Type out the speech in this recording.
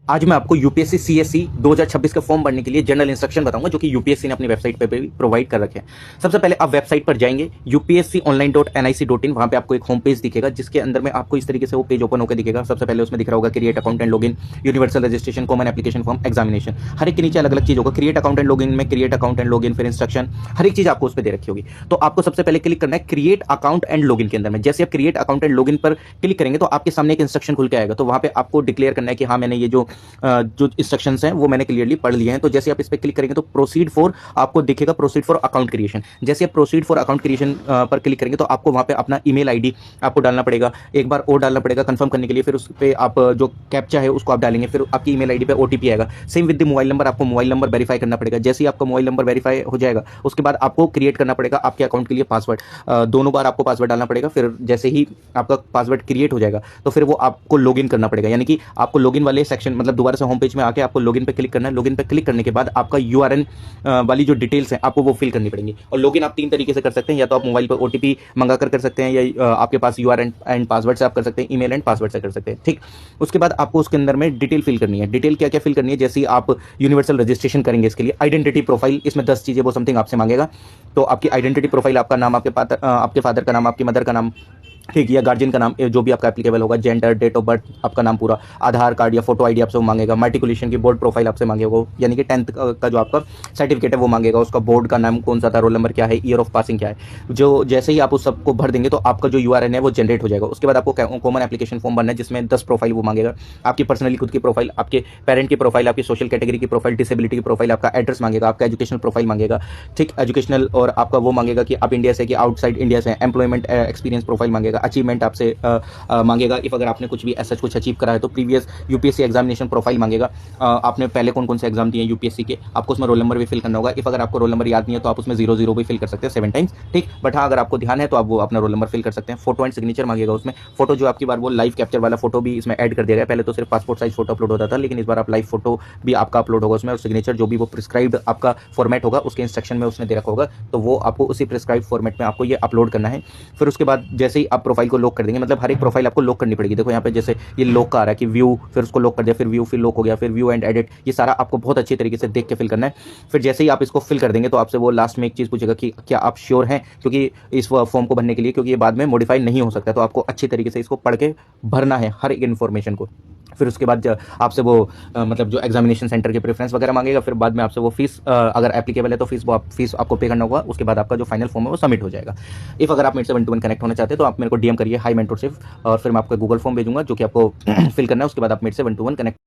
आज मैं आपको यूपीएससी सीएससी 2026 का फॉर्म भरने के लिए जनरल इंस्ट्रक्शन बताऊंगा जो कि यूपीएससी ने अपनी वेबसाइट पे भी प्रोवाइड कर रखे हैं। सबसे पहले आप वेबसाइट पर जाएंगे upsconline.nic.in। वहां पे आपको एक होम पेज दिखेगा जिसके अंदर में आपको इस तरीके से वो पेज ओपन होकर दिखेगा। सबसे पहले उसमें दिख रहा होगा create account and login, universal registration, common application form, examination. हर एक के नीचे अलग अलग चीज होगा। क्रिएट अकाउंट एंड लॉगिन में क्रिएट अकाउंट एंड लॉगिन, फिर इंस्ट्रक्शन, हर एक चीज आपको उस पर दे रखी होगी। तो आपको सबसे पहले क्लिक करना है क्रिएट अकाउंट एंड लॉगिन के अंदर में। जैसे आप क्रिएट अकाउंट एंड लॉगिन पर क्लिक करेंगे तो आपके सामने एक इंस्ट्रक्शन खुल के आएगा। तो वहां पे आपको डिक्लेयर करना है कि हाँ मैंने ये जो इंस्ट्रक्शंस हैं वो मैंने क्लियरली पढ़ लिए हैं। तो जैसे आप इस पर क्लिक करेंगे तो प्रोसीड फॉर आपको दिखेगा, प्रोसीड फॉर अकाउंट क्रिएशन। जैसे आप प्रोसीड फॉर अकाउंट क्रिएशन पर क्लिक करेंगे तो आपको वहां पे अपना ईमेल आईडी आपको डालना पड़ेगा, एक बार और डालना पड़ेगा कंफर्म करने के लिए। फिर उस पर आप जो कैप्चा है उसको आप डालेंगे, फिर आपकी ईमेल आईडी पे ओटीपी आएगा। Same with the mobile number, आपको मोबाइल नंबर वेरीफाई करना पड़ेगा। जैसे ही आपका मोबाइल नंबर वेरीफाई हो जाएगा उसके बाद आपको क्रिएट करना पड़ेगा आपके अकाउंट के लिए पासवर्ड। दोनों बार आपको पासवर्ड डालना पड़ेगा। फिर जैसे ही आपका पासवर्ड क्रिएट हो जाएगा तो फिर वो आपको लॉगिन करना पड़ेगा, यानी कि आपको लॉगिन वाले सेक्शन मतलब दोबारा से होम पेज में आके आपको लॉगिन पे क्लिक करना है। लॉगिन पे क्लिक करने के बाद आपका यूआरएन वाली जो डिटेल्स हैं आपको वो फिल करनी पड़ेंगी। और लॉगिन आप तीन तरीके से कर सकते हैं, या तो आप मोबाइल पर ओटीपी मंगा कर सकते हैं, या आपके पास यूआरएन एंड पासवर्ड से आप कर सकते हैं, ईमेल एंड पासवर्ड से कर सकते हैं। ठीक, उसके बाद आपको उसके अंदर में डिटेल फिल करनी है। डिटेल क्या क्या फिल करनी है, जैसे ही आप यूनिवर्सल रजिस्ट्रेशन करेंगे इसके लिए आइडेंटिटी प्रोफाइल, इसमें 10 चीजें वो समथिंग आपसे मांगेगा। तो आपकी आइडेंटिटी प्रोफाइल, आपका नाम, आपके फादर का नाम, आपकी मदर का नाम, ठीक, या गार्जियन का नाम, जो भी आपका एप्लीकेबल होगा, जेंडर, डेट ऑफ बर्थ, आपका नाम पूरा, आधार कार्ड या फोटो आईडी आपसे वो मांगेगा, मैट्रिकुलेशन की बोर्ड प्रोफाइल आपसे मांगेगा, यानी कि 10th का जो आपका सर्टिफिकेट है वो मांगेगा, उसका बोर्ड का नाम कौन सा था, रोल नंबर क्या है, ईयर ऑफ पासिंग क्या है। जो जैसे ही आप उस सबको भर देंगे तो आपका जो यूआरएन है वो जनरेट हो जाएगा। उसके बाद आपको कॉमन एप्लीकेशन फॉर्म भरना है जिसमें 10 प्रोफाइल वो मांगेगा। आपकी पर्सनली खुद की प्रोफाइल, आपके पेरेंट की प्रोफाइल, आपकी सोशल कैटेगरी की प्रोफाइल, डिसेबिलिटी की प्रोफाइल, आपका एड्रेस मांगेगा, आपका एजुकेशनल प्रोफाइल मांगेगा। ठीक, एजुकेशनल, और आपका वो मांगेगा कि आप इंडिया से कि आउटसाइड इंडिया से, एम्प्लॉयमेंट एक्सपीरियंस प्रोफाइल मांगेगा, अचीवमेंट आपसे मांगेगा, इफ अगर आपने कुछ भी ऐसा कुछ अचीव करा है तो प्रीवियस यूपीएससी एग्जामिनेशन प्रोफाइल मांगेगा। आपने पहले कौन कौन से एग्जाम दिए यूपीएससी के, आपको उसमें रोल नंबर भी फिल करना होगा। इफ अगर आपको रोल नंबर याद नहीं है तो आप उसमें 00 भी फिल कर सकते हैं 7 टाइम्स। ठीक, बट हाँ अगर आपको ध्यान है तो आप वो अपना रोल नंबर फिल कर सकते हैं। फोटो एंड सिग्नेचर मांगेगा उसमें। फोटो जो आपकी बार वो लाइव कैप्चर वाला फोटो भी इसमें ऐड कर दिया गया। पहले तो सिर्फ पासपोर्ट साइज फोटो अपलोड होता था, लेकिन इस बार आप लाइव फोटो भी आपका अपलोड होगा उसमें। और सिग्नेचर जो भी वो प्रिस्क्राइब्ड आपका फॉर्मेट होगा उसके इंस्ट्रक्शन में उसने दे रखा होगा, तो वो आपको उसी प्रिस्क्राइब फॉर्मेट में आपको ये अपलोड करना है। फिर उसके बाद जैसे ही आप प्रोफाइल को लॉक कर देंगे, मतलब हर एक प्रोफाइल आपको लॉक करनी पड़ेगी। देखो यहाँ पे जैसे ये लॉक का आ रहा है कि व्यू, फिर उसको लॉक कर दिया, फिर व्यू, फिर लॉक हो गया, फिर व्यू एंड एडिट, ये सारा आपको बहुत अच्छी तरीके से देख के फिल करना है। फिर जैसे ही आप इसको फिल कर देंगे तो आपसे वो लास्ट में एक चीज पूछेगा कि क्या आप श्योर हैं, क्योंकि इस फॉर्म को भरने के लिए, क्योंकि ये बाद में मॉडिफाई नहीं हो सकता। तो आपको अच्छी तरीके से इसको पढ़ के भरना है हर एक इन्फॉर्मेशन को। फिर उसके बाद आपसे वो मतलब जो एग्जामिनेशन सेंटर के प्रेफरेंस वगैरह मांगेगा। फिर बाद में आपसे वो फीस अगर एप्लीकेबल है तो फीस आपको पे करना होगा। उसके बाद आपका जो फाइनल फॉर्म है वो सबमिट हो जाएगा। इफ अगर आप मेरे से 1-to-1 कनेक्ट होना चाहते हैं तो आप मेरे को डीएम करिए, हाई मेंटरशिप, और फिर मैं आपको गूगल फॉर्म भेजूंगा जो कि आपको फिल करना है। उसके बाद आप मेरे से 1-to-1 कनेक्ट